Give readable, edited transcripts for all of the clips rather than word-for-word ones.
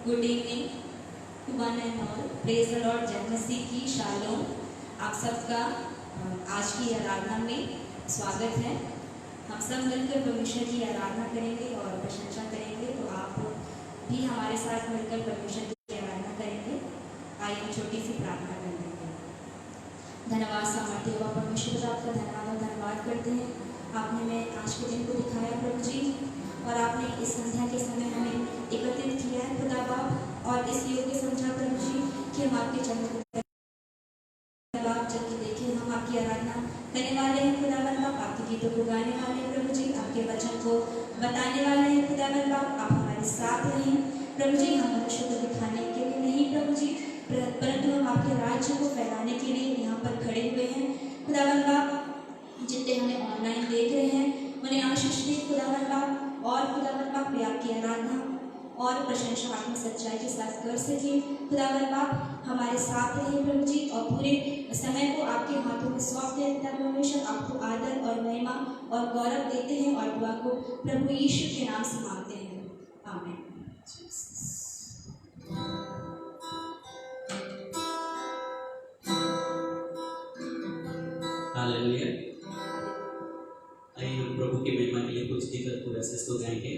Good evening to one and all. Praise the Lord. जय मसीह की शालोम। आप सबका आज की आराधना में स्वागत है। हम सब मिलकर परमेश्वर की आराधना करेंगे और प्रशंसा करेंगे, तो आप भी हमारे साथ मिलकर परमेश्वर की आराधना करेंगे। आइए हम छोटी सी प्रार्थना कर लेंगे। धन्यवाद सामर्थ्य हुआ परमेश्वर, आपका धन्यवाद और धन्यवाद करते हैं। आपने हमें आज के दिन को दिखाया प्रभु जी, और आपने इस संध्या के समय हमें एकत्रित किया है खुदा बाप, और इस योग्य समझा प्रभु जी कि हम आपके चरणों बाप जबकि देखें हम आपकी आराधना करने वाले हैं खुदावन बाप, आपके गीतों को गाने वाले हैं प्रभु जी, आपके वचन को बताने वाले हैं खुदावन बाप। आप हमारे साथ रहें प्रभु जी। हम मनुष्य को दिखाने के लिए नहीं प्रभु जी, परंतु हम आपके राज्य को फैलाने के लिए यहाँ पर खड़े हुए हैं खुदावन बाप। जितने हमें ऑनलाइन देख रहे हैं उन्हें आशीष दें खुदावन बाप, और खुदावन बाप वे आपकी आराधना और प्रशंसा आत्म सच्चाई के साथ कर सके खुदावन बाप। हमारे साथ रहे प्रभु जी, और पूरे समय को आपके हाथों में सौंपते हैं पिता परमेश्वर। आपको आदर और महिमा और गौरव देते हैं, और दुआ को प्रभु यीशु के नाम से मांगते हैं, आमीन। हालेलुया। आइए हम प्रभु की महिमा के लिए कुछ गीत पूरा से इसको गाएंगे।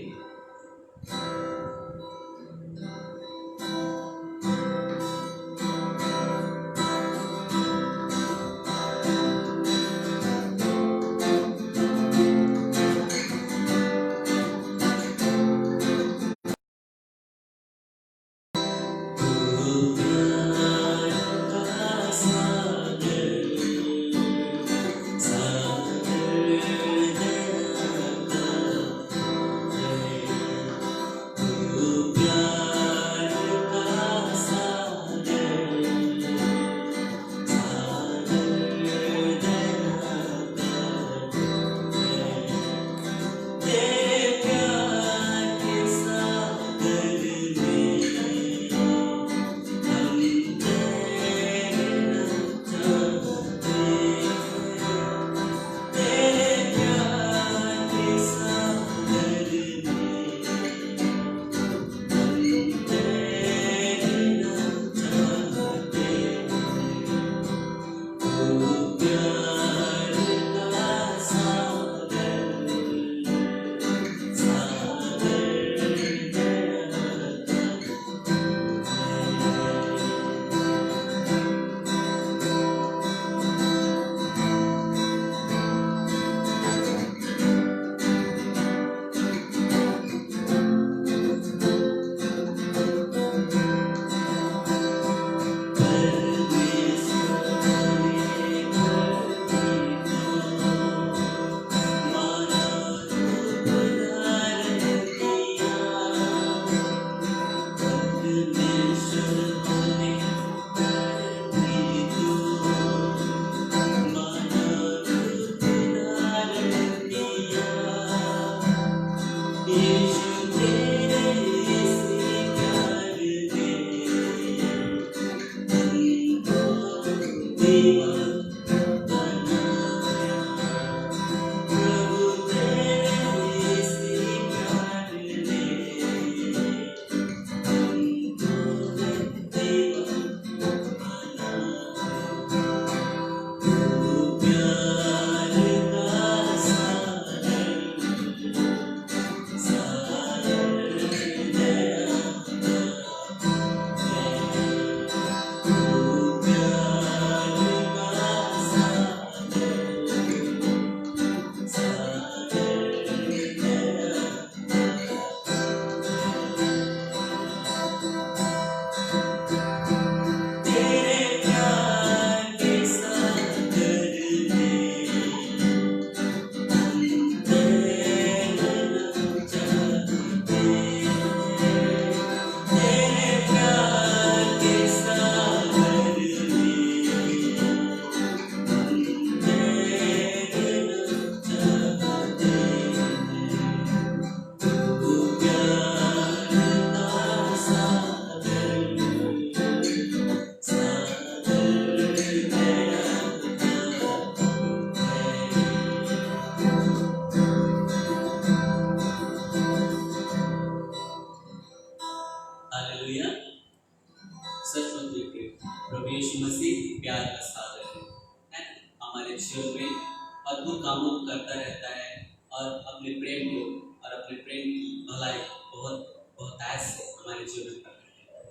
और अपने प्रेम को और अपने प्रेम की भलाई बहुत बहुतायत से हमारे जीवन में कर रहे हैं।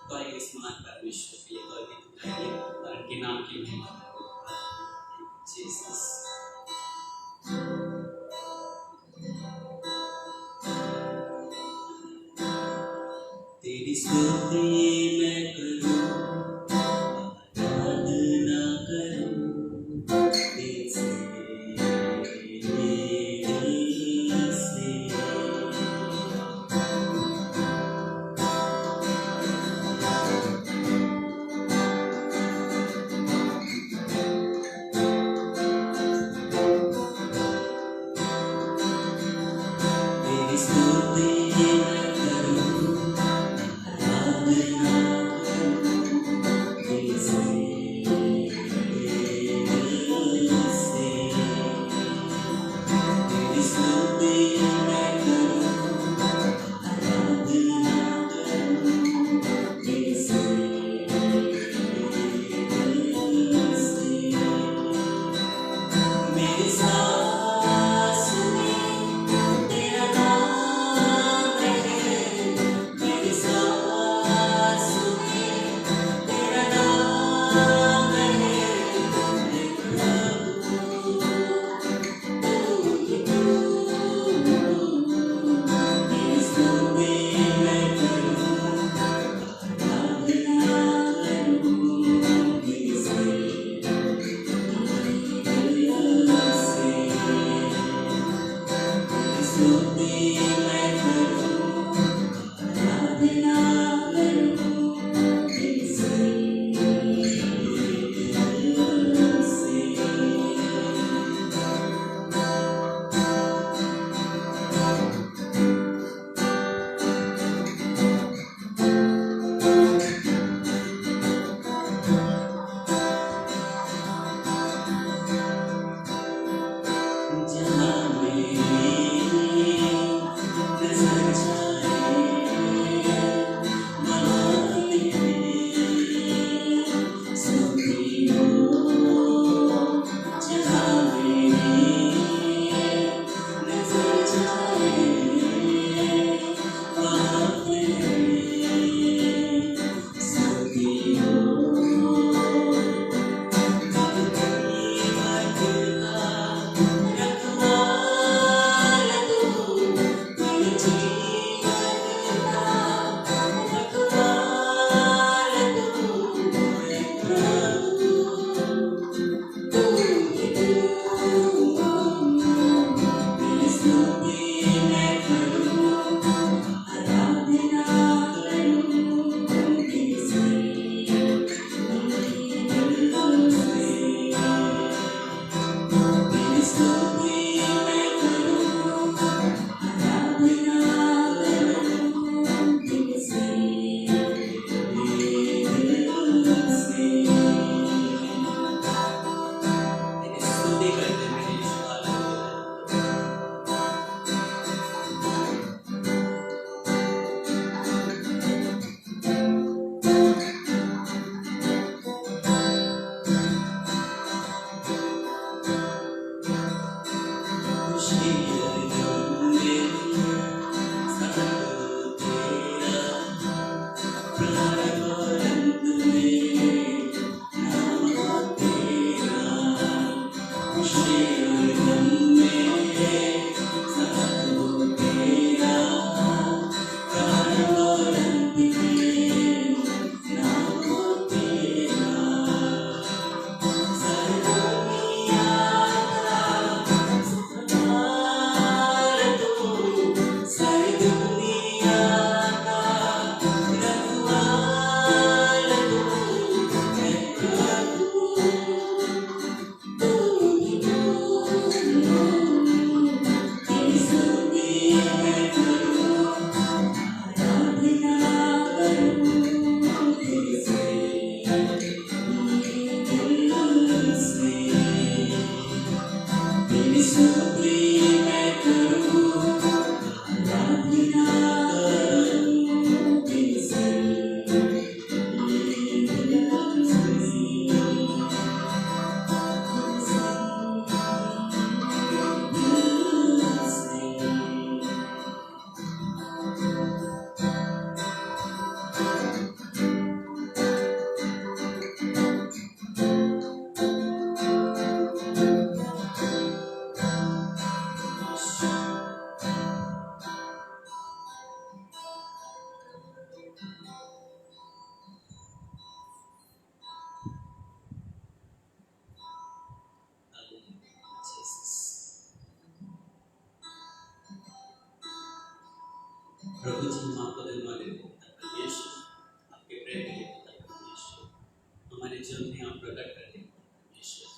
तो आइए इस महान परमेश्वर के लिए गौर गीत गाइए और उनके नाम की महिमा करें। जीसस तेरी स्तुति मैं करूं, आराधना करूं दिल से, दिल से। तेरी स्तुति मैं करूं, आराधना करूं दिल से, दिल से। तेरी स्तुति मैं करूं, आराधना करूं दिल से, दिल से। मेरी सांस में तेरा नाम है, मेरी सांस में तेरा नाम है। हे प्रभु तेरी स्तुति मैं करूं, आराधना करूं दिल से, दिल से। तेरी स्तुति मैं करूं, आराधना करूं दिल से, दिल से। जहाँ मेरी प्रभु जी हम आपको धन्यवाद देते हैं पिता परमेश्वर, आपके प्रेम के लिए पिता परमेश्वर, हमारे जीवन में आप प्रकट कर दें परमेश्वर।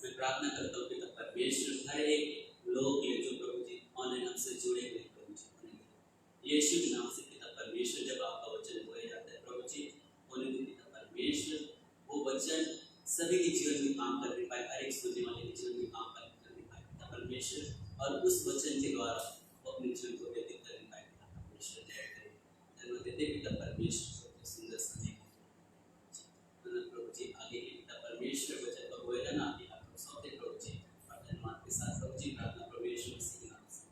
मैं प्रार्थना करता हूँ पिता परमेश्वर, हर एक लोग के जो प्रभु जी ऑनलाइन हमसे जुड़े हुए प्रभु जी यीशु के नाम से पिता परमेश्वर, जब आपका वचन बोया जाता है प्रभु जी होने दो पिता परमेश्वर, वो वचन सभी के जीवन में काम करने पाए, हर एक सुनने वाले के जीवन में काम करने पाए पिता परमेश्वर, और उस वचन के द्वारा वो अपने जीवन को व्यतीत करने पाए पिता परमेश्वर। धन्यवाद देते पिता परमेश्वर, सुंदर समय प्रभु जी आगे के पिता परमेश्वर वचन को बोया जाना आपके हाथों में सौंपते प्रभु जी, और धन्यवाद के साथ प्रभु जी प्रार्थना परमेश्वर मसीह के नाम से।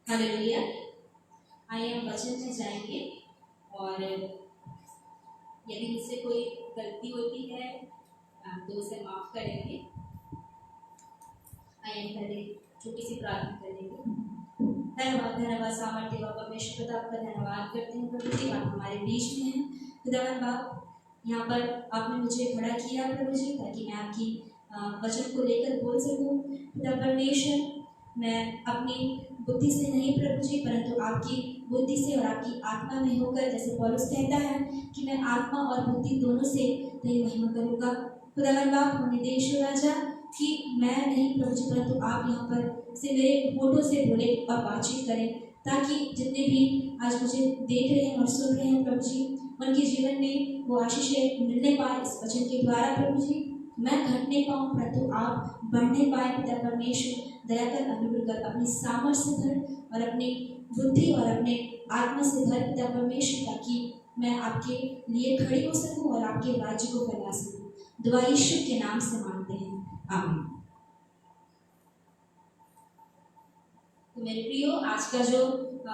हालेलुया। आइए हम वचन में जाएंगे, और यदि मुझसे कोई गलती होती है तो उसे माफ करेंगे। आइए हम पहले छोटी सी प्रार्थना करेंगे। धन्यवाद सामर्थ्य बाबा परमेश्वर पिता, आपका धन्यवाद करते हैं प्रभु जी, आप हमारे बीच में हैं खुदावन बाप। यहाँ पर आपने मुझे खड़ा किया प्रभु जी, ताकि मैं आपकी वचन को लेकर बोल सकूँ खुदा परमेश्वर। मैं अपनी बुद्धि से नहीं प्रभु जी, परंतु आपकी बुद्धि से और आपकी आत्मा में होकर, जैसे पौलुस कहता है कि मैं आत्मा और बुद्धि दोनों से तेरी महिमा करूँगा खुदावन बाप। होने दे ईश्वर राजा कि मैं नहीं प्रभु जी, परंतु आप यहाँ पर से मेरे होठों से बोले और बातचीत करें, ताकि जितने भी आज मुझे देख रहे हैं और सुन रहे हैं प्रभु जी, उनके जीवन में वो आशीषें मिलने पाए इस वचन के द्वारा प्रभु जी। मैं घटने पाऊँ परंतु आप बढ़ने पाए पिता परमेश्वर। दया कर, अनुग्रह कर, अपनी सामर्थ्य से भर और अपनी बुद्धि और अपने आत्मा से भर पिता परमेश्वर, ताकि मैं आपके लिए खड़ी हो सकूं और आपके राज्य को फैला सकूं। दुआ यीशु के नाम से मांगते हैं, आमीन। तो मेरे प्रियो, आज का जो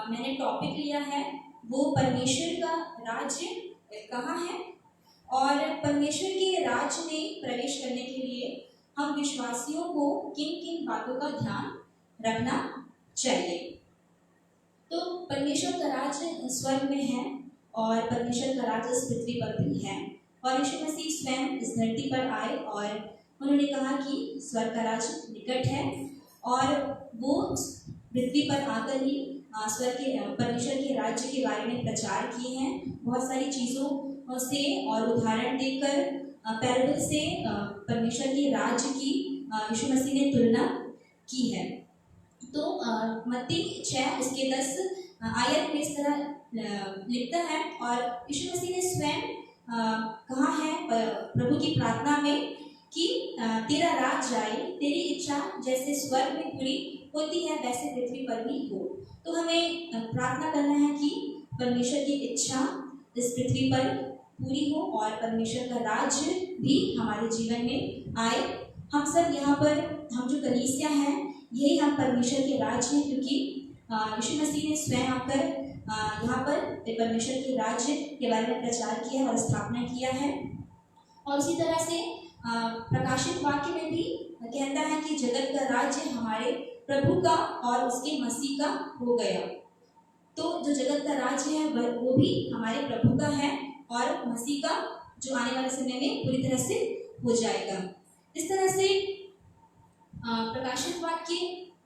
मैंने टॉपिक लिया है वो परमेश्वर का राज्य कहाँ है, और परमेश्वर के राज्य में प्रवेश करने के लिए हम विश्वासियों को किन किन बातों का ध्यान रखना चाहिए। तो परमेश्वर का राज्य स्वर्ग में है, और परमेश्वर का राज्य इस पृथ्वी पर भी है। और यीशु मसीह स्वयं इस धरती पर आए और उन्होंने कहा कि स्वर्ग का राज्य निकट है, और वो पृथ्वी पर आकर ही स्वर्ग के परमेश्वर के राज्य के बारे में प्रचार किए हैं। बहुत सारी चीज़ों से और उदाहरण देकर पैराबल से परमेश्वर के राज्य की यीशु मसीह ने तुलना की है। तो मत्ती 6 उसके 10 आयत में इस तरह लिखता है, और यीशु मसीह ने स्वयं कहा है प्रभु की प्रार्थना में कि तेरा राज्य आए, तेरी इच्छा जैसे स्वर्ग में पूरी होती है वैसे पृथ्वी पर भी हो। तो हमें प्रार्थना करना है कि परमेश्वर की इच्छा इस पृथ्वी पर पूरी हो और परमेश्वर का राज्य भी हमारे जीवन में आए। हम सब यहाँ पर, हम जो कलीसिया हैं, यही हम परमेश्वर के राज्य हैं, क्योंकि यीशु मसीह ने स्वयं आकर यहाँ पर परमेश्वर के राज्य के बारे में प्रचार किया और स्थापना किया है। और उसी तरह से प्रकाशित वाक्य में भी कहता है कि जगत का राज्य हमारे प्रभु का और उसके मसीह का हो गया। तो जो जगत का राज्य है वो भी हमारे प्रभु का है और मसीह का, जो आने वाले समय में पूरी तरह से हो जाएगा। इस तरह से प्रकाशित वाक्य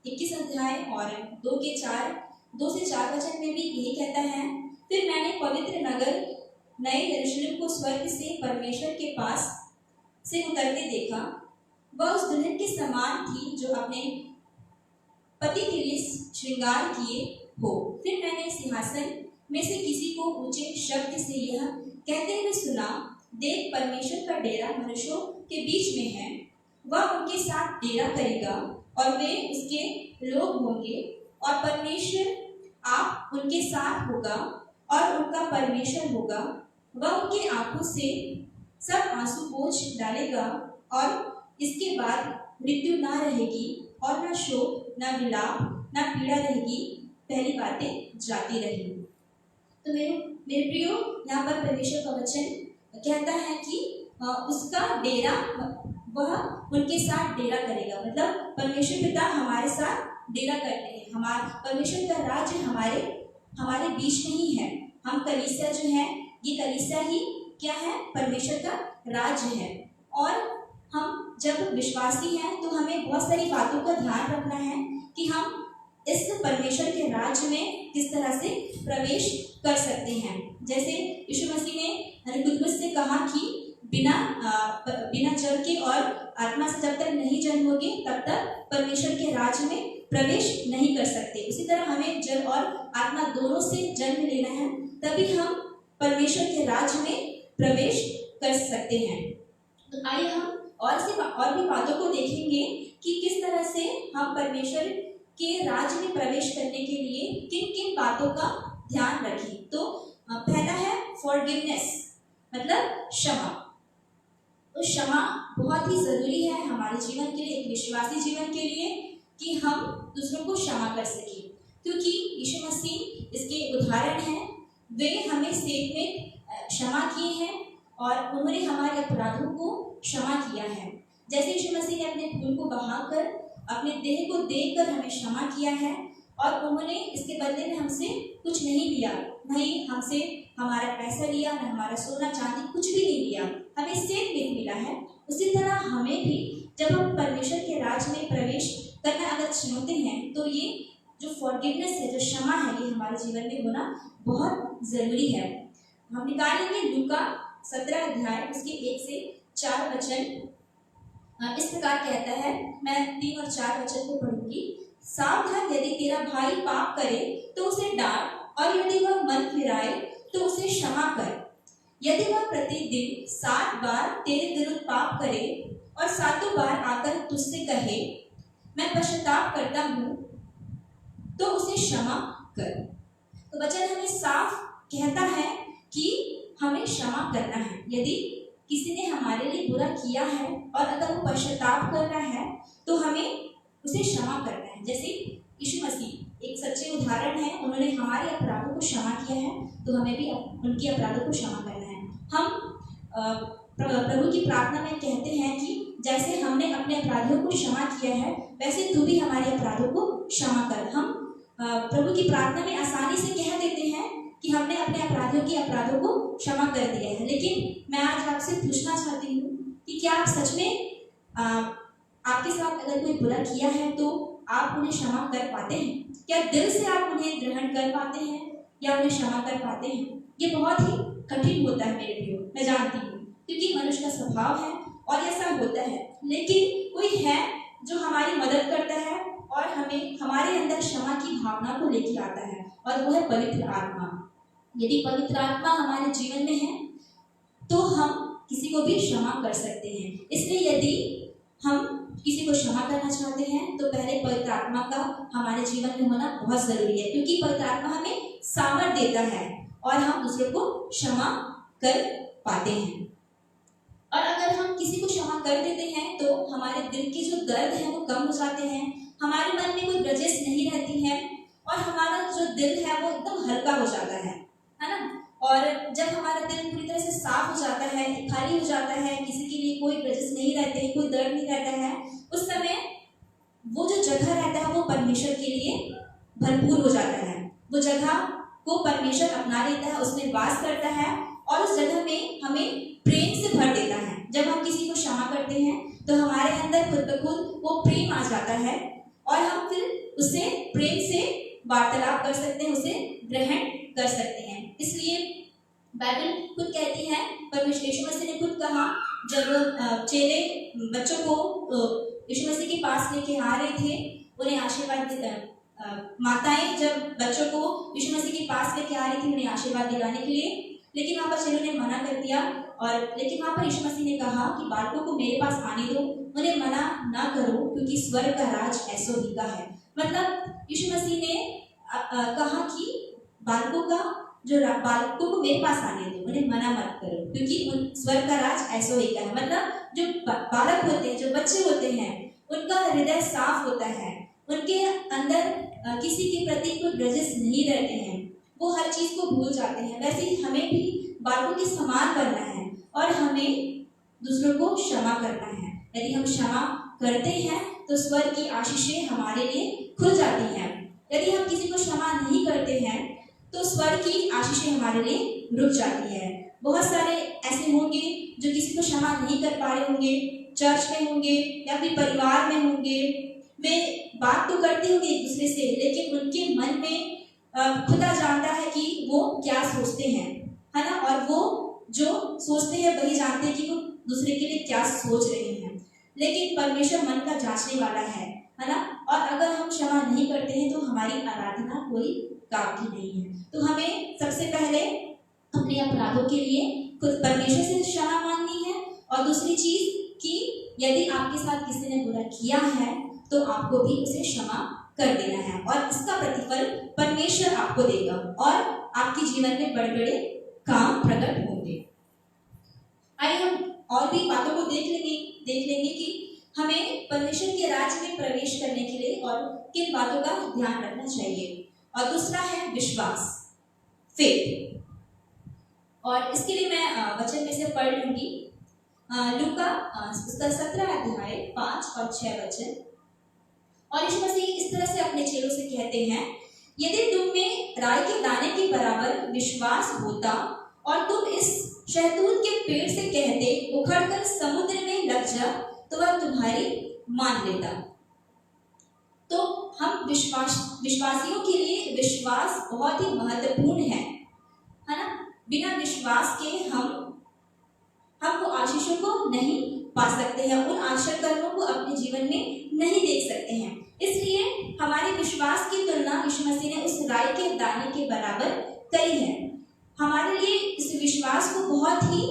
21 अध्याय और 2 से 4 वचन में भी यही कहता है, फिर मैंने पवित्र नगर नए यरूशलेम को स्वर्ग से परमेश्वर के पास से उतरते देखा। वह उस दुल्हन के समान थी जो अपने पति के लिए श्रृंगार किए हो। फिर मैंने सिंहासन में से किसी को ऊंचे शब्द से यह कहते हुए सुना, देख परमेश्वर का डेरा मनुष्यों के बीच में है, वह उनके साथ डेरा करेगा और वे उसके लोग होंगे, और परमेश्वर आप उनके साथ होगा और उनका परमेश्वर होगा। वह उनकी आंखों से सब आंसू पोंछ डालेगा, और इसके बाद मृत्यु ना रहेगी और न शोक, न विलाप, न पीड़ा रहेगी, पहली बातें जाती रहेंगी। तो मेरे प्रियो, यहाँ पर परमेश्वर का वचन कहता है कि उसका डेरा, वह उनके साथ डेरा करेगा। मतलब परमेश्वर पिता हमारे साथ डेरा करते हैं। हमारा परमेश्वर का राज्य हमारे बीच में ही है। हम कलीसिया जो है, ये कलीसिया ही क्या है? परमेश्वर का राज्य है। और हम जब विश्वासी हैं तो हमें बहुत सारी बातों का ध्यान रखना है कि हम इस परमेश्वर के राज्य में किस तरह से प्रवेश कर सकते हैं। जैसे यीशु मसीह ने निकुलमुस से कहा कि बिना जल के और आत्मा से जब तक नहीं जन्मोगे तब तक परमेश्वर के राज्य में प्रवेश नहीं कर सकते। उसी तरह हमें जल और आत्मा दोनों से जन्म लेना है, तभी हम परमेश्वर के राज्य में प्रवेश कर सकते हैं। तो आइए हम और भी बातों को देखेंगे कि किस तरह से हम परमेश्वर के राज्य में प्रवेश करने के लिए किन किन बातों का ध्यान रखें। तो पहला है फॉरगिवनेस, मतलब क्षमा। तो क्षमा बहुत ही जरूरी है हमारे जीवन के लिए, एक विश्वासी जीवन के लिए, कि हम दूसरों को क्षमा कर सकें, क्योंकि यीशु मसीह इसके उदाहरण हैं। वे हमें सेव में क्षमा किए हैं और उन्होंने हमारे अपराधों को क्षमा किया है। जैसे यीशु मसीह ने अपने खून को बहाकर अपने देह को देकर हमें क्षमा किया है और उन्होंने इसके बदले में हमसे कुछ नहीं लिया, नहीं हमसे हमारा पैसा लिया, न हमारा सोना चांदी, कुछ भी नहीं लिया, हमें सेव में मिला है। उसी तरह हमें भी जब हम परमेश्वर के राज्य में प्रवेश करना अगर चाहते हैं तो ये जो फॉरगिवनेस है, जो क्षमा है, ये हमारे जीवन में होना बहुत जरूरी है। हम निकालेंगे लूका 17 अध्याय उसके 1 से 4 वचन। इस प्रकार कहता है, मैं 3 और 4 वचन को पढ़ूंगी। सावधान, यदि तेरा भाई पाप करे तो उसे डांट, और यदि वह मन फिराए तो उसे क्षमा कर। यदि वह प्रतिदिन 7 बार तेरे विरुद्ध पाप करे और 7 बार आकर तुझसे कहे मैं पश्चाताप करता हूँ, तो उसे क्षमा कर। तो वचन हमें साफ कहता है कि हमें क्षमा करना है। यदि किसी ने हमारे लिए बुरा किया है और अगर वो पश्चाताप कर रहा है तो हमें उसे क्षमा करना है। जैसे यीशु मसीह एक सच्चे उदाहरण है, उन्होंने हमारे अपराधों को क्षमा किया है, तो हमें भी उनके अपराधों को क्षमा करना है। हम प्रभु की प्रार्थना में कहते हैं कि जैसे हमने अपने अपराधियों को क्षमा किया है वैसे तू भी हमारे अपराधों को क्षमा कर। हम प्रभु की प्रार्थना में आसानी से कह देते हैं कि हमने अपने अपराधियों के अपराधों को क्षमा कर दिया है, लेकिन मैं आज आपसे पूछना चाहती हूँ कि क्या आप सच में आपके साथ अगर कोई बुरा किया है तो आप उन्हें क्षमा कर पाते हैं? क्या दिल से आप उन्हें ग्रहण कर पाते हैं या उन्हें क्षमा कर पाते हैं? ये बहुत ही कठिन होता है मेरे प्रियो, मैं जानती हूँ, क्योंकि मनुष्य का स्वभाव है और ऐसा होता है। लेकिन कोई है जो हमारी मदद करता है और हमें हमारे अंदर क्षमा की भावना को लेकर आता है, और वो है पवित्र आत्मा। यदि पवित्र आत्मा हमारे जीवन में है तो हम किसी को भी क्षमा कर सकते हैं। इसलिए यदि हम किसी को क्षमा करना चाहते हैं तो पहले पवित्र आत्मा का हमारे जीवन में होना बहुत जरूरी है, क्योंकि पवित्र आत्मा हमें सामर्थ देता है और हम दूसरों को क्षमा कर पाते हैं। और अगर हम किसी को क्षमा कर देते हैं तो हमारे दिल के जो दर्द है वो कम हो जाते हैं, हमारे मन में कोई ग्रजेस नहीं रहती है और हमारा जो दिल है वो एकदम हल्का हो जाता है ना। और जब हमारा दिल पूरी तरह से साफ हो जाता है, खाली हो जाता है, किसी के लिए कोई ग्रजेस नहीं रहते, कोई दर्द नहीं रहता है, उस समय वो जो जगह रहता है वो परमेश्वर के लिए भरपूर हो जाता है। वो जगह को परमेश्वर अपना लेता है, उसमें वास करता है और उस जगह में हमें प्रेम से भर देता है। जब हम किसी को क्षमा करते हैं तो हमारे अंदर खुद ब खुद वो प्रेम आ जाता है और हम फिर उससे प्रेम से वार्तालाप कर सकते हैं, उसे ग्रहण कर सकते हैं। इसलिए बाइबल खुद कहती है, परमेश्वर यीशु मसीह ने खुद कहा, जब चेले बच्चों को यीशु मसीह के पास लेके आ रहे थे, उन्हें आशीर्वाद माताएं जब बच्चों को यीशु मसीह के पास लेके आ रही थी उन्हें आशीर्वाद दिलाने के लिए, लेकिन वहाँ पर चेलों ने मना कर दिया। और लेकिन वहाँ पर यीशु मसीह ने कहा कि बालकों को मेरे पास आने दो, उन्हें मना ना करो, क्योंकि स्वर्ग का राज ऐसो ही का है। मतलब यीशु मसीह ने कहा कि बालकों को मेरे पास आने दो, उन्हें मना मत करो, क्योंकि स्वर्ग का राज ऐसो ही का है। मतलब जो बालक होते हैं, जो बच्चे होते हैं, उनका हृदय साफ होता है, उनके अंदर किसी के प्रति कोई ग्रजेस नहीं रहते हैं, वो हर चीज को भूल जाते हैं। वैसे ही हमें भी बालकों के समान बनना है और हमें दूसरों को क्षमा करना है। यदि हम क्षमा करते हैं तो स्वर्ग की आशीषें हमारे लिए खुल जाती हैं। यदि हम किसी को क्षमा नहीं करते हैं तो स्वर्ग की आशीषें हमारे लिए रुक जाती है। बहुत सारे ऐसे होंगे जो किसी को क्षमा नहीं कर पा रहे होंगे, चर्च में होंगे या फिर परिवार में होंगे, वे बात तो करते होंगे एक दूसरे से, लेकिन उनके मन में खुदा जानता है कि वो क्या सोचते हैं, है ना। और वो जो सोचते हैं वही जानते हैं कि वो दूसरे के लिए क्या सोच रहे हैं। लेकिन परमेश्वर मन का जांचने वाला है ना। और अगर हम क्षमा नहीं करते हैं तो हमारी आराधना कोई काम की नहीं है। तो हमें सबसे पहले अपने अपराधों के लिए खुद परमेश्वर से क्षमा मांगनी है, और दूसरी चीज कि यदि आपके साथ किसी ने बुरा किया है तो आपको भी उसे क्षमा कर देना है, और इसका प्रतिफल परमेश्वर आपको देगा और आपके जीवन में बड़े बड़े काम प्रकट होंगे। आइए हम और भी बातों को देख लेंगे कि हमें परमेश्वर के राज्य में प्रवेश करने के लिए और किन बातों का ध्यान रखना चाहिए। और दूसरा है विश्वास, फेथ। और इसके लिए मैं वचन में से पढ़ लूंगी लूका उसका 17 अध्याय 5 और 6 वचन। और यीशु मसीह इस तरह से अपने चेलों से कहते हैं, यदि तुम में राई के दाने के बराबर विश्वास होता और तुम इस शहतूत के पेड़ से कहते उखड़कर समुद्र में लग जा, तो वह तुम्हारी मान लेता। तो हम विश्वासियों के लिए विश्वास बहुत ही महत्वपूर्ण है ना। बिना विश्वास के हम वो आशीषों को नहीं पा सकते हैं, उन आश्चर्य कर्मों को अपने जीवन में नहीं देख सकते हैं। इसलिए हमारे विश्वास की तुलना यीशु मसीह ने उस राई के दाने के बराबर करी है। हमारे लिए इस विश्वास को बहुत ही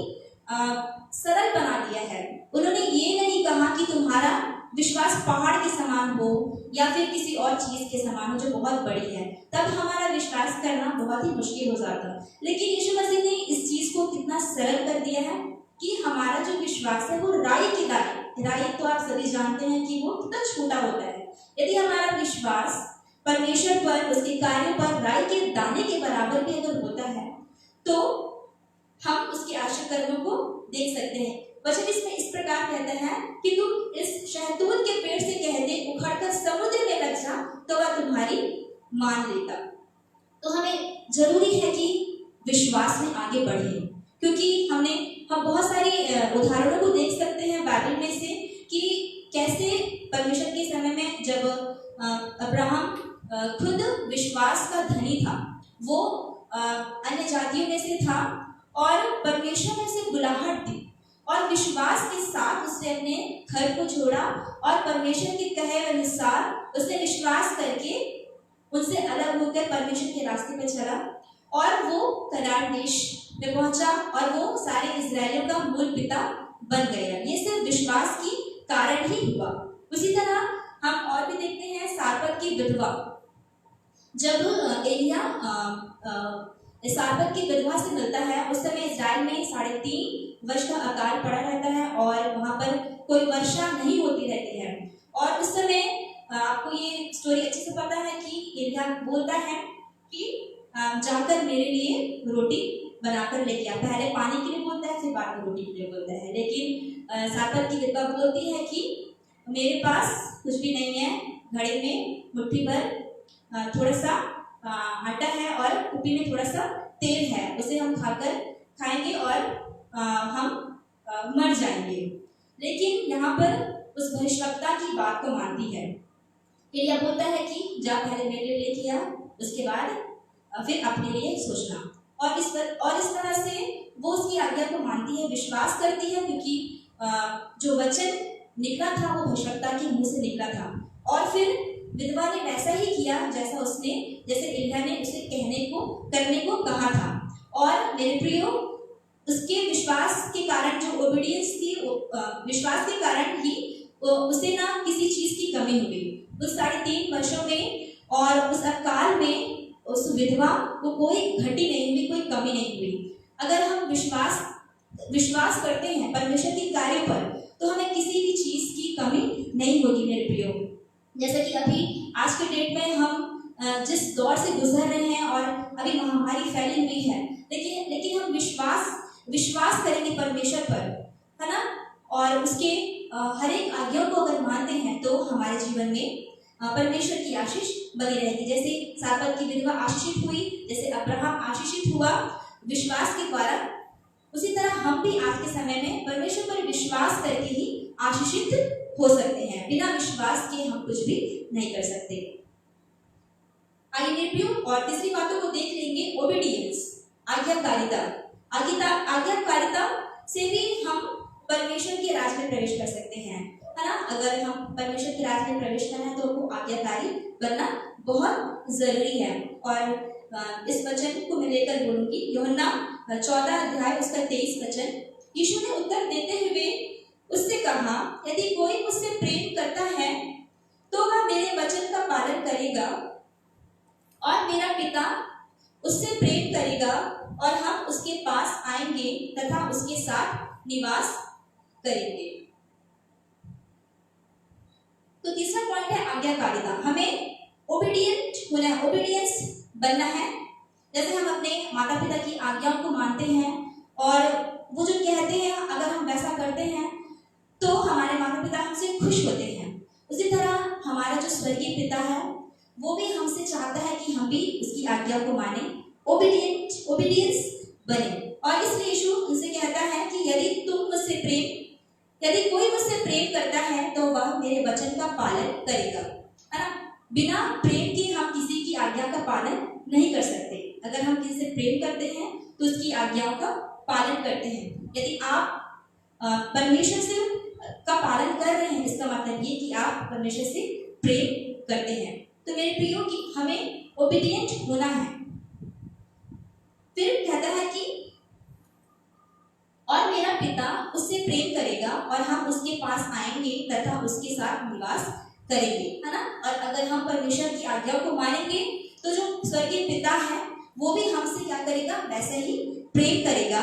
सरल बना दिया है। उन्होंने ये नहीं कहा कि तुम्हारा विश्वास पहाड़ के समान हो या फिर किसी और चीज के समान हो जो बहुत बड़ी है, तब हमारा विश्वास करना बहुत ही मुश्किल हो जाता। लेकिन यीशु मसीह ने इस चीज को कितना सरल कर दिया है कि हमारा जो विश्वास है वो राई के दाने, राई तो आप सभी जानते हैं कि वो कितना छोटा होता है। यदि हमारा विश्वास परमेश्वर पर, उसके कार्यों पर राई के दाने के बराबर भी अगर होता है तो हम उसके आश्चर्य कर्मों को देख सकते हैं। वचन इसमें इस प्रकार कहता है कि तुम इस शहतूत के पेड़ से कहते उखड़कर समुद्र में लग जा, तो वह तुम्हारी मान लेता। तो हमें जरूरी है कि विश्वास में आगे बढ़े, क्योंकि हम बहुत सारी उदाहरणों को देख सकते हैं बाइबल में से कि कैसे परमेश्वर के समय में जब अब्राहम खुद विश्वास का धनी था, वो अन्य जातियों में से था और परमेश्वर ने उसे बुलाहट दी और विश्वास के साथ उसने अपने घर को छोड़ा और परमेश्वर के कहे अनुसार उसने विश्वास करके उनसे अलग होकर परमेश्वर के रास्ते पर चला और वो कनान देश में पहुंचा और वो सारे इजरायलियों का मूल पिता बन गया। ये सिर्फ विश्वास की कारण ही हुआ। उसी तरह हम और भी देखते हैं सारपत की विधवा। जब एलिया सारपत की विधवा से मिलता है, उस समय इजराइल में 3.5 वर्ष का अकाल पड़ा रहता है और वहां पर कोई वर्षा नहीं होती रहती है। और उस समय आपको ये स्टोरी अच्छे से पता है कि एलिया बोलता है कि जाकर मेरे लिए रोटी बनाकर लेके आ। पहले पानी के लिए बोलता है, फिर बाद में रोटी के लिए बोलता है। लेकिन सारपत की विधवा बोलती है कि मेरे पास कुछ भी नहीं है, घड़े में मुट्ठी भर थोड़ा सा आटा है और कुपी में थोड़ा सा तेल है, उसे हम खाएंगे और हम मर जाएंगे। लेकिन यहाँ पर उस भविष्यवक्ता की बात को मानती है। एलिया बोलता है कि जा पहले मेरे लिए लेके आ, उसके बाद फिर अपने लिए सोचना। और इस तरह से वो उसकी आज्ञा को मानती है, विश्वास करती है, क्योंकि जो वचन निकला था वो भविष्यवक्ता के मुंह से निकला था। और फिर विधवा ने वैसा ही किया जैसे एलिया ने उसे करने को कहा था। और मेरे प्रियो, उसके विश्वास के कारण, जो ओबीडियंस थी, विश्वास के कारण ही उसे ना किसी चीज की कमी हुई उस 3.5 वर्षों में। और उस अकाल में उस विधवा को कोई घटी नहीं हुई, कोई कमी नहीं हुई। अगर हम विश्वास करते हैं परमेश्वर के कार्य पर, तो हमें किसी भी चीज की कमी नहीं होगी मेरे प्रियो। जैसे कि अभी आज के डेट में हम जिस दौर से गुजर रहे हैं और अभी महामारी फैली हुई है, लेकिन हम विश्वास करेंगे परमेश्वर पर, है ना, और उसके हर एक आज्ञा को अगर मानते हैं तो हमारे जीवन में परमेश्वर की आशीष बनी रहेगी। जैसे सारपत की विधवा आशीषित हुई, जैसे अब्राहम आशीषित हुआ विश्वास के द्वारा, उसी तरह हम भी आज के समय में परमेश्वर पर विश्वास करके ही आशीषित हो सकते हैं। बिना विश्वास के हम कुछ भी नहीं कर सकते। आइए मेरे प्रियो और तीसरी बातों को देख लेंगे, ओबीडियंस, आज्ञाकारिता। आज्ञाकारिता से भी हम परमेश्वर के राज में प्रवेश कर सकते हैं, है ना। अगर हम परमेश्वर के राज में प्रवेश करना है तो हमको आज्ञाकारी बनना बहुत जरूरी है। और इस वचन को मैं लेकर बोलूंगी, यूहन्ना 14 अध्याय उसका 23 वचन। यीशु ने उत्तर देते हुए उससे कहा, यदि कोई मुझसे प्रेम करता है तो वह मेरे वचन का पालन करेगा और मेरा पिता उससे प्रेम करेगा और हम उसके पास आएंगे तथा उसके साथ निवास करेंगे। तो तीसरा पॉइंट है आज्ञाकारिता। हमें ओबीडियंट होना है, ओबीडियंस बनना है। जैसे हम अपने माता पिता की आज्ञाओं को मानते हैं और वो जो कहते हैं अगर हम वैसा करते हैं तो हमारे माता पिता हमसे खुश होते हैं। उसी तरह हमारा जो स्वर्गीय पिता है वो भी हमसे चाहता है कि हम भी उसकी आज्ञा को माने, ओबीडियंस बने। और इसलिए यीशु उनसे कहता है कि यदि कोई मुझसे प्रेम करता है तो वह मेरे वचन का पालन करेगा, है ना। बिना प्रेम के हम किसी की आज्ञा का पालन नहीं कर सकते। अगर हम किसी से प्रेम करते हैं तो उसकी आज्ञाओं का पालन करते हैं। यदि आप परमेश्वर से का पालन कर रहे हैं, इसका मतलब ये कि आप परमेश्वर से प्रेम करते हैं। तो मेरे प्रियो कि हमें ओबीडियंट होना है। फिर कहता है कि और मेरा पिता उससे प्रेम करेगा और हम उसके पास आएंगे तथा उसके साथ निवास करेंगे, है ना। और अगर हम परमेश्वर की आज्ञा को मानेंगे तो जो स्वर्गीय पिता है वो भी हमसे क्या करेगा, वैसे ही प्रेम करेगा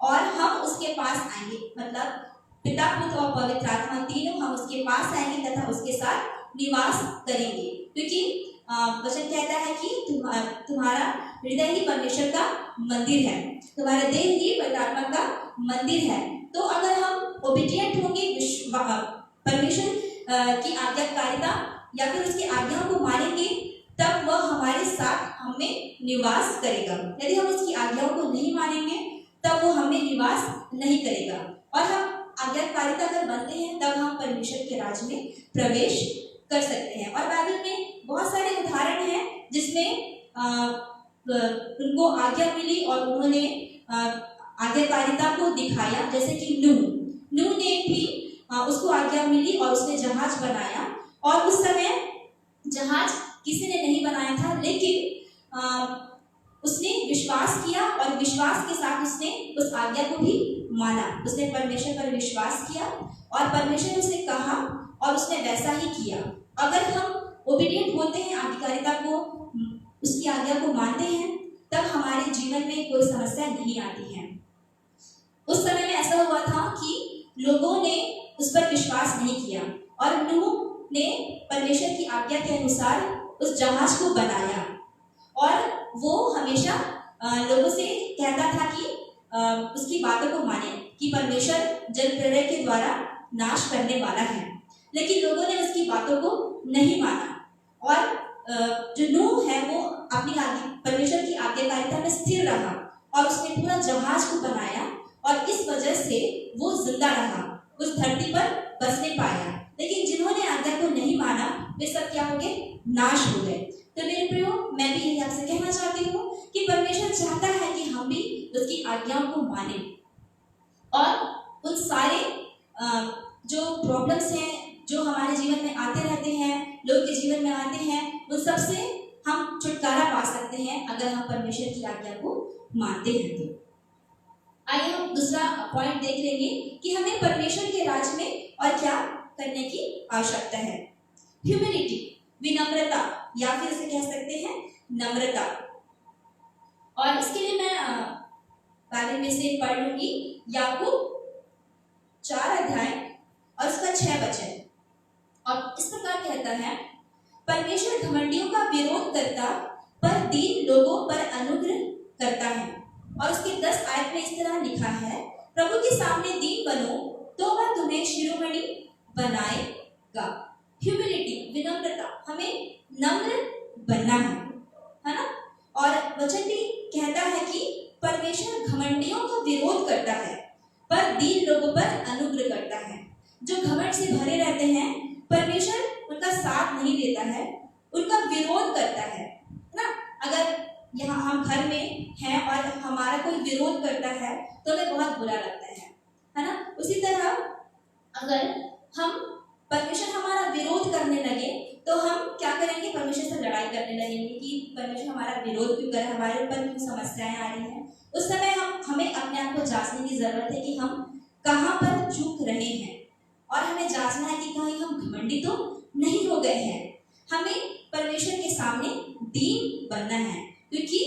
और हम उसके पास आएंगे। मतलब पिता, पुत्र और पवित्र आत्मा तीनों हम उसके पास आएंगे तथा उसके साथ निवास करेंगे। क्योंकि वचन कहता है कि तुम्हारा हृदय ही परमेश्वर का मंदिर है, तुम्हारा देह ही पवित्र आत्मा का मंदिर है। तो अगर हम ओबीडियंट होंगे, परमेश्वर की आज्ञाकारिता या फिर उसकी आज्ञाओं को मानेंगे, तब वह हमारे साथ हमें निवास करेगा। यदि हम उसकी आज्ञाओं को नहीं मानेंगे तब वो हमें निवास नहीं करेगा। और हम आज्ञाकारिता अगर बनते हैं तब हम परमेश्वर के राज्य में प्रवेश कर सकते हैं। और बाइबल में बहुत सारे उदाहरण हैं जिसमें उनको आज्ञा मिली और उन्होंने आज्ञाकारिता को दिखाया। जैसे कि नूह ने भी उसको आज्ञा मिली और उसने जहाज बनाया। और उस समय जहाज किसी ने नहीं बनाया था, लेकिन उसने विश्वास किया और विश्वास के साथ उसने उस आज्ञा को भी माना। उसने परमेश्वर पर विश्वास किया और परमेश्वर ने उसे कहा और उसने वैसा ही किया। अगर हम ओबीडियंट होते हैं, आज्ञाकारिता को, उसकी आज्ञा को मानते हैं, तब हमारे जीवन में कोई समस्या नहीं आती है। उस समय में ऐसा हुआ था कि लोगों ने उस पर विश्वास नहीं किया और नूह ने परमेश्वर की आज्ञा के अनुसार उस जहाज को बनाया। और वो हमेशा लोगों से कहता था कि उसकी बातों को माने कि परमेश्वर जल प्रलय के द्वारा नाश करने वाला है। लेकिन लोगों ने उसकी बातों को नहीं माना और जो नूह है वो अपनी परमेश्वर की आज्ञाकारिता में स्थिर रहा और उसने पूरा जहाज को बनाया और इस वजह से वो जिंदा रहा, उस धरती पर बसने पाया। लेकिन जिन्होंने आज्ञा को नहीं माना वे सब क्या हो गए, नाश हो गए। तो मेरे प्रियो, मैं भी यही आपसे कहना चाहती हूँ कि परमेश्वर चाहता है कि हम भी उसकी आज्ञाओं को माने और उन सारे जो प्रॉब्लम्स हैं जो हमारे जीवन में आते रहते हैं, लोगों के जीवन में आते हैं, उन सब से हम छुटकारा पा सकते हैं अगर हम परमेश्वर की आज्ञा को मानते हैं। तो आइए हम दूसरा पॉइंट देख लेंगे कि हमें परमेश्वर के राज में और क्या करने की आवश्यकता है। ह्यूमिलिटी, विनम्रता, या फिर इसे कह सकते हैं नम्रता। और इसके लिए मैं बाइबल में से पढ़ लूंगी याकूब 4 अध्याय और उसका 6 वचन। और इस प्रकार कहता है, परमेश्वर घमंडियों का विरोध करता पर दीन लोगों पर अनुग्रह करता है। और उसके 10 आयत में इस तरह लिखा है, प्रभु के सामने दीन बनो तो वह तुम्हें शिरोमणि बनाएगा। ह्यूमिलिटी, विनम्रता, हमें नम्र बनना है ना। और वचन भी कहता है कि परमेश्वर घमंडियों का विरोध करता जो घमंड से भरे रहते हैं, परमेश्वर उनका साथ नहीं देता है, उनका विरोध करता है ना। अगर यहाँ हम घर में हैं और हमारा कोई विरोध करता है तो हमें बहुत बुरा लगता है ना। उसी तरह अगर हम परमेश्वर हमारा विरोध करने लगे तो हम क्या करेंगे, परमेश्वर से लड़ाई करने लगेंगे कि परमेश्वर हमारा विरोध क्यों करे, हमारे ऊपर क्यों समस्याएं आ रही हैं। उस समय हमें अपने आप को जांचने की जरूरत है कि हम कहाँ पर चूक रहे हैं, और हमें जांचना है कि कहीं हम घमंडी तो नहीं हो गए हैं। हमें परमेश्वर के सामने दीन बनना है, क्योंकि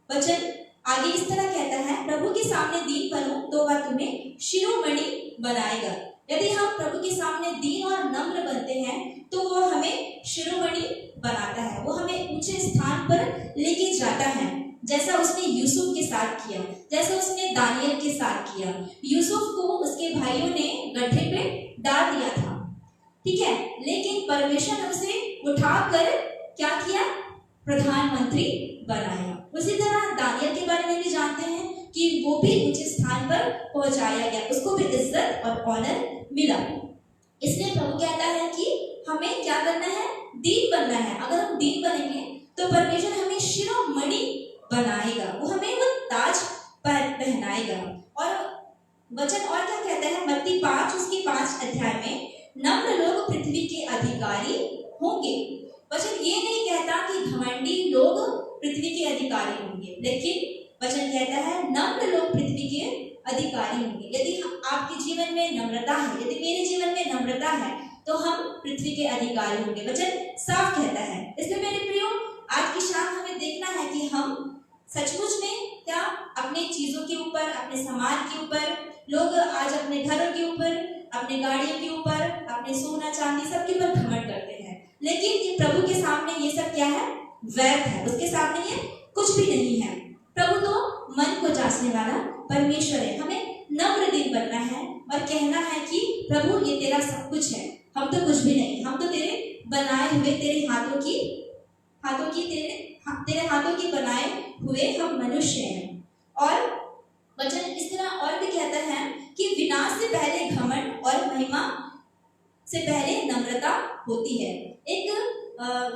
वचन आगे इस तरह कहता है, प्रभु के सामने दीन बनो तो वह तुम्हें शिरोमणि बनाएगा। यदि हम प्रभु के सामने दीन और नम्र बनते हैं तो वो हमें शिरोमणि बनाता है, वो हमें ऊंचे स्थान पर लेके जाता है, जैसा उसने यूसुफ के साथ किया, जैसा उसने दानियल के साथ किया। यूसुफ को उसके भाइयों ने गड्ढे पे डाल दिया था, ठीक है, लेकिन परमेश्वर ने उसे उठाकर क्या किया, प्रधानमंत्री बनाया। उसी तरह दानियल के बारे में भी जानते हैं कि वो भी ऊंचे स्थान पर पहुंचाया गया, उसको भी इज्जत और ऑनर मिला। इसलिए प्रभु कहता है कि हमें क्या करना है, दीन बनना है। अगर हम दीन बनेंगे तो परमेश्वर हमें शिरोमणि बनाएगा, वो हमें वो ताज पहनाएगा। और वचन और क्या कहता है, मत्ती 5 उसके 5 अध्याय में, नम्र लोग पृथ्वी के अधिकारी होंगे। वचन ये नहीं कहता कि घमंडी लोग पृथ्वी के अधिकारी होंगे, लेकिन वचन कहता है नम्र लोग पृथ्वी के अधिकारी होंगे। यदि आपके जीवन में नम्रता है, यदि मेरे जीवन में नम्रता है, तो हम पृथ्वी के अधिकारी होंगे, वचन साफ कहता है। इसलिए मेरे प्रियो, आज की शाम हमें देखना है कि हम सचमुच में क्या अपने चीजों के ऊपर, अपने समाज के ऊपर, लोग आज अपने घरों के ऊपर, अपने गाड़ियों के ऊपर, अपने सोना चांदी सबके ऊपर घमंड करते हैं, लेकिन ये प्रभु के सामने ये सब क्या है, व्यर्थ है, उसके सामने ये कुछ भी नहीं है। प्रभु तो मन को जांचने वाला परमेश्वर है। हमें नम्र दिल बनना है और कहना है कि प्रभु ये तेरा सब कुछ है, हम तो कुछ भी नहीं, हम तो तेरे बनाए हुए, तेरे हाथों की बनाए हुए हम मनुष्य हैं। और वचन इस तरह और भी कहता है कि विनाश से पहले घमंड और महिमा से पहले नम्रता होती है। एक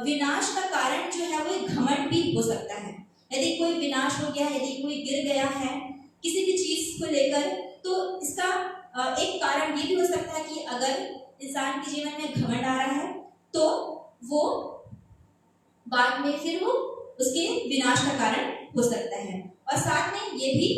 विनाश का कारण जो है वो घमंड भी हो सकता है। यदि कोई विनाश हो गया, यदि कोई गिर गया है किसी भी चीज को लेकर, तो इसका एक कारण ये भी हो सकता है कि अगर इंसान के जीवन में घमंड आ रहा है तो वो बाद में फिर वो उसके विनाश का कारण हो सकता है। और साथ में ये भी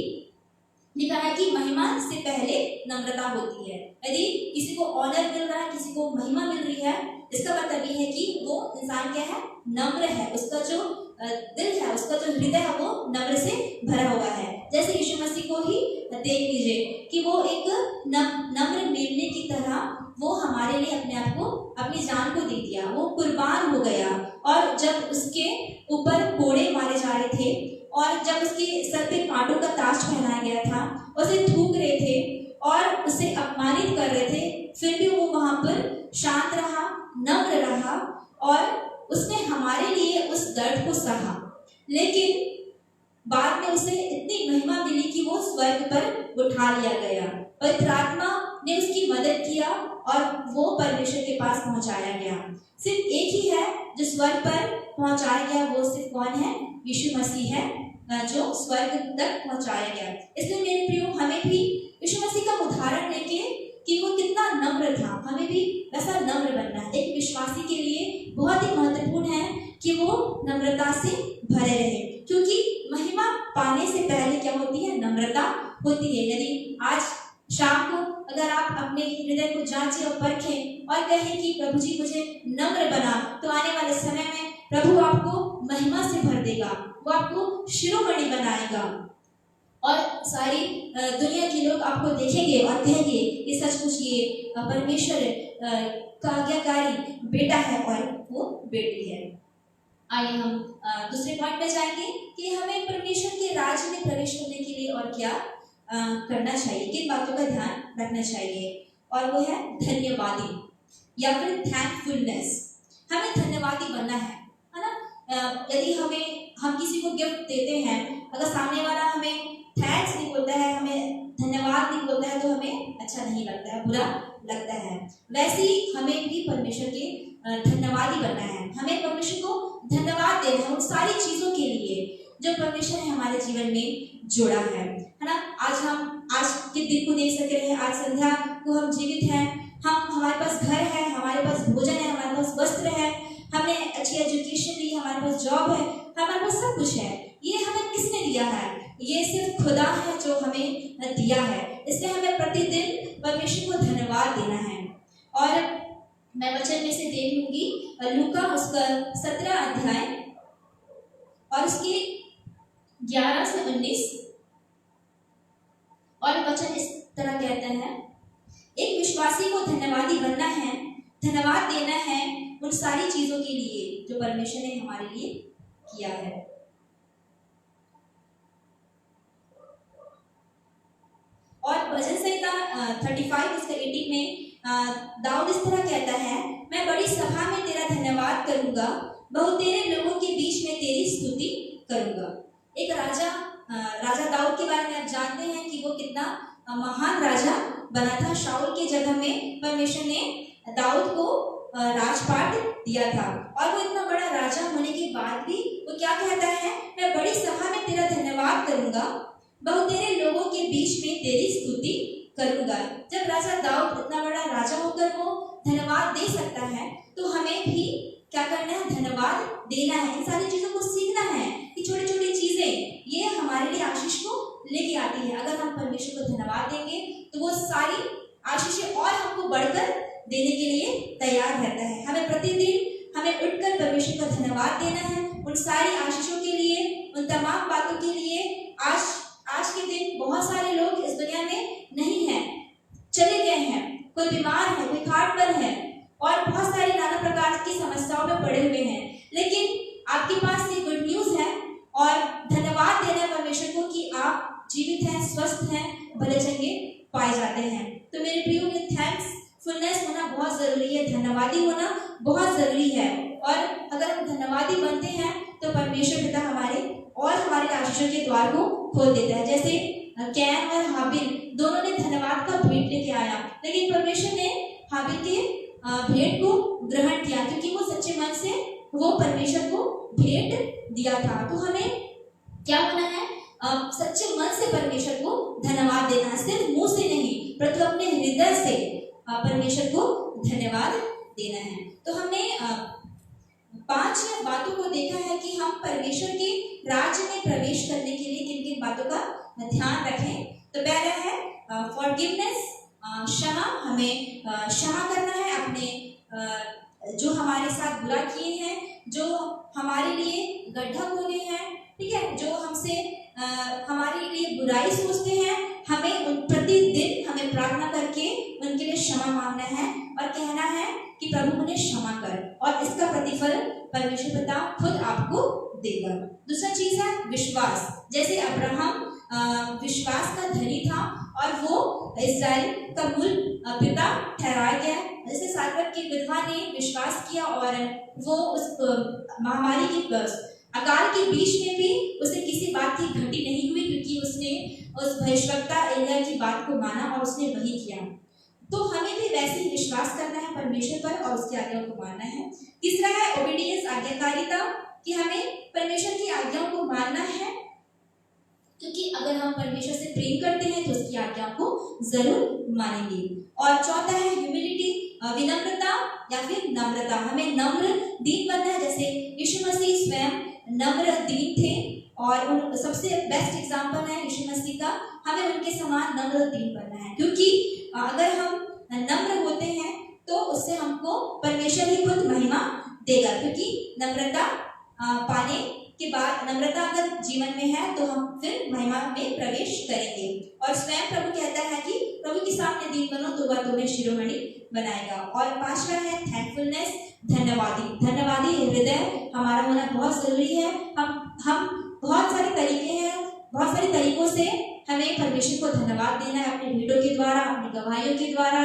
लिखा है कि महिमा से पहले नम्रता होती है। यदि किसी को ऑनर मिल रहा है, किसी को महिमा मिल रही है, इसका मतलब ये है कि वो इंसान क्या है, नम्र है, उसका जो दिल है, उसका जो हृदय है वो नम्र से भरा हुआ है। जैसे यीशु मसीह को ही देख लीजिए कि वो एक नम्र मेमने की तरह वो हमारे लिए अपने आप को, अपनी जान को दे दिया, वो कुर्बान हो गया। और जब उसके ऊपर कोड़े मारे जा रहे थे और जब उसके सर पे कांटों का ताज पहनाया गया था, उसे थूक रहे थे और उसे अपमानित कर रहे थे, फिर भी वो वहां पर शांत रहा, नम्र रहा और उसने हमारे लिए उस दर्द को सहा। लेकिन बाद में उसे इतनी महिमा मिली कि वो स्वर्ग पर उठा लिया गया। पवित्र आत्मा ने उसकी मदद किया और वो परमेश्वर के पास पहुंचाया गया। सिर्फ एक ही है जो स्वर्ग पर पहुंचाया गया, वो सिर्फ कौन है, यीशु मसीह है, जो स्वर्ग तक पहुंचाया गया। इसलिए मेरे प्रियो, हमें भी यीशु मसीह का उदाहरण लेके कि वो कितना नम्र था, हमें भी वैसा नम्र बनना है। एक विश्वासी के लिए बहुत ही महत्वपूर्ण है कि वो नम्रता से भरे रहे, क्योंकि महिमा पाने से पहले क्या होती है, नम्रता होती है। यदि आज शाम को अगर आप अपने हृदय को जांचें और परखें और कहें कि प्रभु जी मुझे नम्र बना, तो आने वाले समय में प्रभु आपको महिमा से भर देगा, वो आपको शिरोमणि बनाएगा और सारी दुनिया के लोग आपको देखेंगे और कहेंगे कि सचमुच ये परमेश्वर का आज्ञाकारी बेटा है और वो बेटी है। आइए हम दूसरे पॉइंट पे जाएंगे कि हमें परमेश्वर के राज्य में प्रवेश करने के लिए और क्या करना चाहिए, किन बातों का ध्यान रखना चाहिए, और वो है धन्यवादी या फिर थैंकफुलनेस। हमें धन्यवादी बनना है ना। यदि हम किसी को गिफ्ट देते हैं, अगर सामने वाला हमें थैंक्स नहीं बोलता है, हमें धन्यवाद नहीं बोलता है, तो हमें अच्छा नहीं लगता है, बुरा लगता है, वैसे ही हमें भी परमेश्वर के धन्यवादी बनना है। हमें परमेश्वर को धन्यवाद देना है उन सारी चीजों के लिए जो परमेश्वर ने हमारे जीवन में जोड़ा है ना। आज के दिन को देख सक रहे हैं, आज संध्या को हम जीवित हैं, हम हमारे पास घर है, हमारे पास भोजन है, हमारे पास वस्त्र है, हमने अच्छी एजुकेशन ली, हमारे पास जॉब है, हमारे पास सब कुछ है। ये हमें किसने दिया है? ये सिर्फ खुदा है जो हमें दिया है। इसलिए हमें प्रतिदिन परमेश्वर को धन्यवाद देना है। और मैं वचन में से देख लूंगी लूका उसका 17 अध्याय और उसके 11 से 19, और वचन इस तरह कहता है, एक विश्वासी को धन्यवादी बनना है, धन्यवाद देना है उन सारी चीजों के लिए जो परमेश्वर ने हमारे लिए किया है। और भजन संहिता 35 उसका 18 में दाऊद इस तरह कहता है, मैं बड़ी सभा में तेरा धन्यवाद करूंगा, बहुतेरे लोगों के बीच में तेरी स्तुति करूंगा। एक राजा दाऊद के बारे में आप जानते हैं कि वो कितना महान राजा बना था। शाऊल के जगह में परमेश्वर ने दाऊद को राजपाट दिया था, और वो इतना बड़ा राजा होने के बाद भी वो क्या कहता है, मैं बड़ी सभा में तेरा धन्यवाद करूंगा, बहुतेरे लोगों के बीच में तेरी स्तुति करूंगा। जब राजा दाऊद इतना बड़ा राजा होकर वो धन्यवाद दे सकता है, तो हमें भी क्या करना है? धन्यवाद देना है। इन सारी चीजों को सीखना है कि छोटी छोटी चीजें ये हमारे लिए आशीष को लेके आती है। अगर हम परमेश्वर को धन्यवाद देंगे तो वो सारी आशीषें और हमको बढ़कर देने के लिए तैयार रहता है। हमें प्रतिदिन हमें उठकर परमेश्वर को धन्यवाद देना है उन सारी आशीषों के लिए, उन तमाम बातों के लिए। आज के दिन बहुत सारे लोग इस दुनिया में नहीं हैं, चले गए हैं, कोई बीमार है, कोई खाट पर है, और बहुत सारी नाना प्रकार की समस्याओं में पड़े हुए हैं। लेकिन आपके पास ये गुड न्यूज है और धन्यवाद देना है परमेश्वर को कि आप जीवित हैं, स्वस्थ हैं, भले चंगे पाए जाते हैं। तो मेरे प्रियो में थैंक्सफुलनेस होना बहुत जरूरी है, धन्यवादी होना बहुत जरूरी है। और अगर हम धन्यवादी बनते हैं तो परमेश्वर पिता हमारे आशीषों के द्वार को खोल देता है। जैसे कैन और हाबिल दोनों ने धन्यवाद का भेंट लेके आया, लेकिन परमेश्वर ने हाबिल के भेंट को ग्रहण किया क्योंकि वो सच्चे मन से वो परमेश्वर को भेंट दिया था। तो हमें क्या होना है? सच्चे मन से परमेश्वर को धन्यवाद देना है, सिर्फ मुंह से नहीं परंतु अपने हृदय से परमेश्वर को धन्यवाद देना है। तो हमने 5 बातों को देखा है कि हम परमेश्वर के राज्य में प्रवेश करने के लिए किन किन बातों का ध्यान रखें। तो पहला है फॉरगिवनेस, क्षमा। हमें क्षमा करना है अपने जो हमारे साथ बुरा किए हैं, जो हमारे लिए गड्ढा खोले हैं, ठीक है, जो हमसे हमारे लिए बुराई सोचते हैं, हमें उन प्रतिदिन हमें प्रार्थना करके उनके लिए क्षमा मांगना है और कहना है कि प्रभु उन्हें क्षमा कर, और इसका प्रतिफल परमेश्वर पिता खुद आपको देगा। दूसरा चीज है विश्वास। जैसे अब्राहम विश्वास का धनी था और वो इस्राएल का मूल पिता ठहराया गया। जैसे सारपत की विधवा ने विश्वास किया और वो उस महामारी की अकाल के बीच में भी उसे किसी बात की घटी नहीं हुई, क्योंकि उसने उस भविष्यवक्ता एलिय्याह की बात को माना और उसने वही किया। तो हमें भी वैसे ही विश्वास करना है परमेश्वर पर और उसकी आज्ञाओं को मानना है। तीसरा है ओबीडियंस, आज्ञाकारिता, कि हमें परमेश्वर की आज्ञाओं को मानना है, क्योंकि अगर हम परमेश्वर से प्रेम करते हैं तो उसकी आज्ञाओं को जरूर मानेंगे। और चौथा है ह्यूमिलिटी, विनम्रता या फिर नम्रता। हमें नम्र दीन बनना है, जैसे यीशु मसीह स्वयं नम्र दीन थे और उन सबसे बेस्ट एग्जाम्पल है यीशु मसीह का। हमें उनके समान नम्र दीन बनना है, क्योंकि अगर हम नम्र होते हैं तो उससे हमको परमेश्वर ही खुद महिमा देगा, क्योंकि नम्रता पाने के बाद, नम्रता अगर जीवन में है तो हम फिर महिमा में प्रवेश करेंगे। और स्वयं प्रभु कहता है कि प्रभु के सामने दीन बनो तो वह तुम्हें शिरोमणि बनाएगा। और 5वां है थैंकफुलनेस, धन्यवादी हृदय हमारा होना बहुत जरूरी है। हम बहुत सारे तरीके हैं, बहुत सारे तरीकों से हमें परमेश्वर को धन्यवाद देना है, अपने भेंटों के द्वारा, अपनी गवाहियों के द्वारा,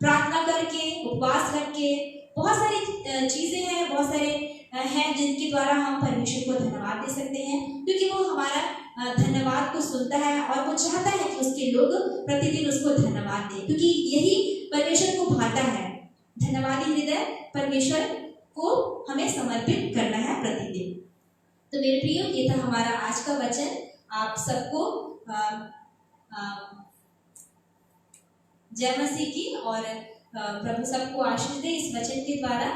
प्रार्थना करके, उपवास करके। बहुत सारी चीजें हैं, बहुत सारे हैं जिनके द्वारा हम परमेश्वर को धन्यवाद दे सकते हैं, क्योंकि वो हमारा धन्यवाद को सुनता है और वो चाहता है कि उसके लोग प्रतिदिन उसको धन्यवाद दें, क्योंकि यही परमेश्वर को भाता है। धन्यवादी हृदय परमेश्वर को हमें समर्पित करना है प्रतिदिन। तो मेरे प्रियो, ये था हमारा आज का वचन। आप सबको जय मसीह की, और प्रभु सबको आशीष दे इस वचन के द्वारा।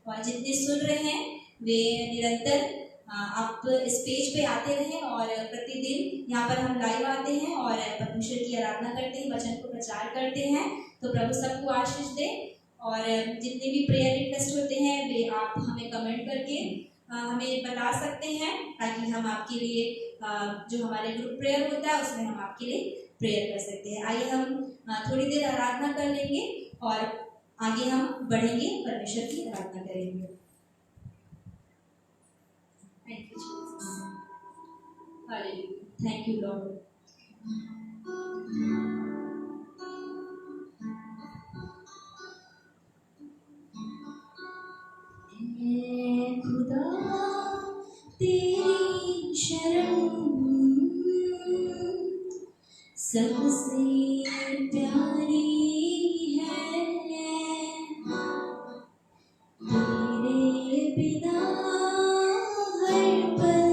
और जितने सुन रहे हैं वे निरंतर आप इस पेज पे आते रहें, और प्रतिदिन यहाँ पर हम लाइव आते हैं और परमेश्वर की आराधना करते हैं, वचन को प्रचार करते हैं। तो प्रभु सबको आशीष दे। और जितने भी प्रेयर रिक्वेस्ट होते हैं वे आप हमें कमेंट करके हमें बता सकते हैं, ताकि हम आपके लिए जो हमारे ग्रुप प्रेयर होता है उसमें हम आपके लिए प्रेयर कर सकते हैं। आइए हम थोड़ी देर आराधना कर लेंगे और आगे हम बढ़ेंगे, परमेश्वर की आराधना करेंगे। Thank you Jesus, hallelujah, thank you Lord. खुदा तेरी शरण सबसे प्यारी है, तेरे बिना हर पल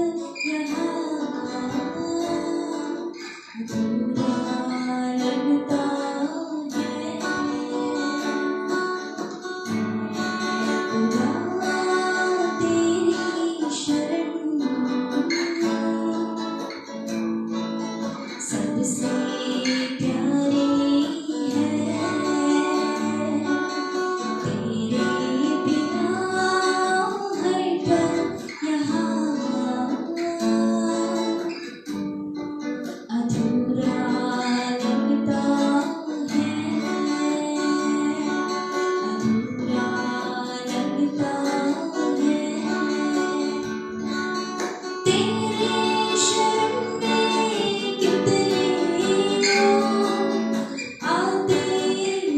यहाँ अधूरा लगता है। खुदा तेरी शरण सबसे प्यारी है, तेरे बिना हर पल यहाँ अधूरा लगता है, अधूरा लगता है। तेरे शरण में कितने लोग आते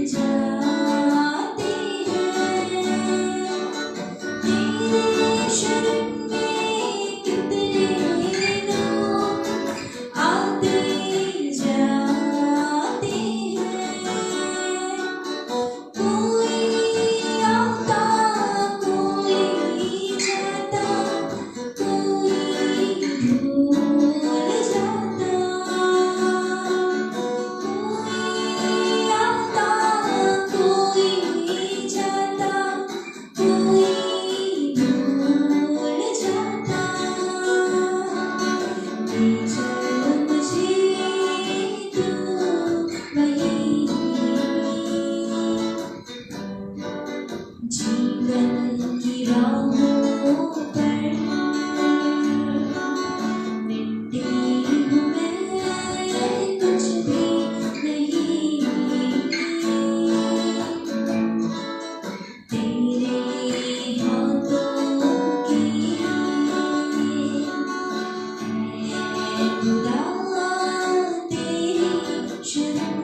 जाते हैं, तेरे शरण में कितने लोग आते जाते हैं। कोई आता कोई जाता, कोई भूल जाता, कोई आता कोई जाता, कोई भूल जाता। ले चल मुझे तू वहीं जीवन की राहों पर, मिटती हूँ मैं कुछ भी नहीं, तेरे हाथों की है खुदा तेरी शरण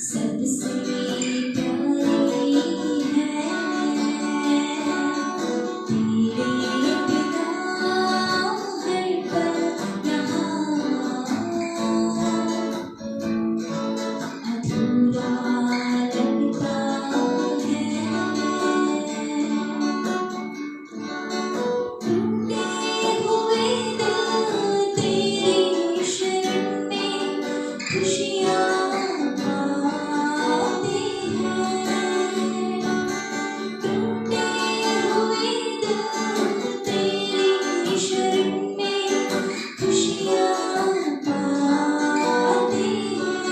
सबसे प्यारी है, तेरे बिना हर पल यहाँ अधूरा लगता है। टूटे हुए दिल तेरी शरण में खुशियाँ पाते हैं, टूटे हुए दिल तेरी शरण में खुशियाँ पाते हैं।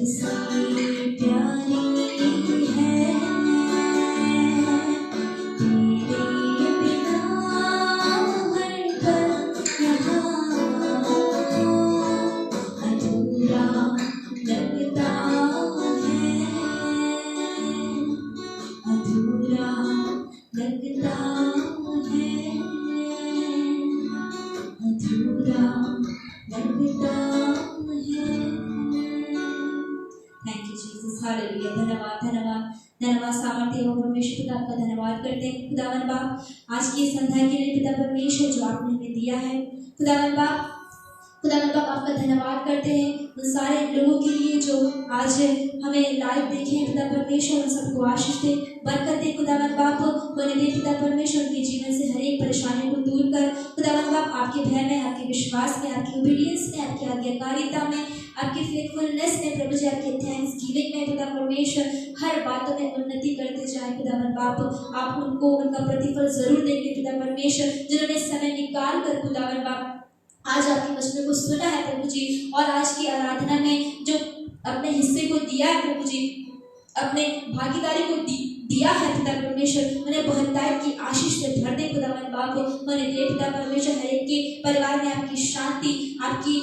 सी प्यारी है तेरे बिना हर पल यहाँ अधूरा लगता है अधूरा लगता है अधूरा लगता है। Thank you Jesus, hallelujah. धन्यवाद धन्यवाद धन्यवाद सामर्थ्य हो परमेश्वर पिता, आपका धन्यवाद करते हैं खुदावन बाप आज की संध्या के लिए पिता परमेश्वर जो आपने हमें दिया है। खुदावन बाप आपका धन्यवाद करते हैं उन सारे लोगों के लिए जो आज हमें लाइव देखे हैं पिता परमेश्वर, उन सबको आशीष दे, बरकत दे खुदावन बाप, उन्हें दे पिता परमेश्वर उनके जीवन से हर एक परेशानी को दूर कर खुदावन बाप, आपके भय में, आपके विश्वास में, आपकी ओबीडियंस में, आपकी आज्ञाकारिता में, आपकी फेथफुलनेस में प्रभु जी, आपके थैंक्स गिविंग में पिता परमेश्वर हर बातों में उन्नति करते जाए खुदावन बाप। आप उनको उनका प्रतिफल जरूर देंगे पिता परमेश्वर, जिन्होंने समय निकाल कर खुदावन बाप आज आपके वचनों को सुना है प्रभु जी, और आज की आराधना में जो अपने हिस्से को दिया है प्रभु जी, अपने भागीदारी को दिया है पिता परमेश्वर, उन्हें बहुतायत की आशीष से भर दे खुदावन बाप। उन्हें दे पिता परमेश्वर हर एक के परिवार में आपकी शांति, आपकी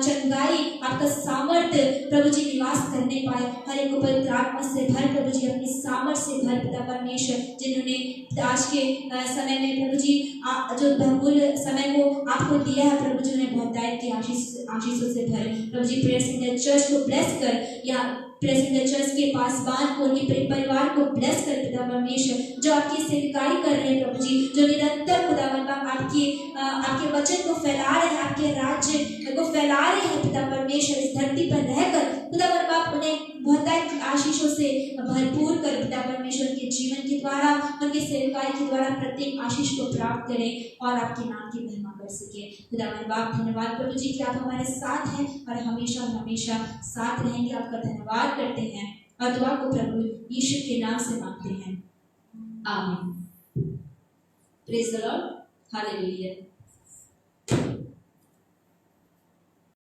चंगाई, आपका सामर्थ्य प्रभु जी निवास करने पाए। हर एक को पवित्र आत्मा से भर प्रभु जी, अपनी सामर्थ्य से भर पिता परमेश्वर, जिन्होंने आज के समय में प्रभु जी जो बहुमूल्य समय को आपको दिया है प्रभु जी, उन्हें बहुतायत की आशीषों से भरे प्रभु जी। प्रेयर सिंगर चर्च को ब्लेस कर, या प्रेसिडेंट चर्च के पासवान को, उनके परिवार को ब्लेस कर पिता परमेश्वर, जो आपकी सेवकाई कर रहे हैं प्रभु जी, जो निरंतर खुदावन बाप आपके वचन को फैला रहे हैं, आपके राज्य को फैला रहे हैं पिता परमेश्वर, इस धरती पर रहकर खुदावन बाप उन्हें बहुतायत की आशीषों से भरपूर कर पिता परमेश्वर के जीवन के द्वारा, उनके सेवकाई के द्वारा प्रत्येक आशीष को प्राप्त करें और आपके नाम की महिमा कर सके। खुदावन बाप धन्यवाद प्रभु जी कि आप हमारे साथ हैं और हमेशा हमेशा साथ रहेंगे। आपका धन्यवाद करते हैं और दुआ को प्रभु यीशु के नाम से मांगते हैं, आमीन। Praise the Lord, hallelujah.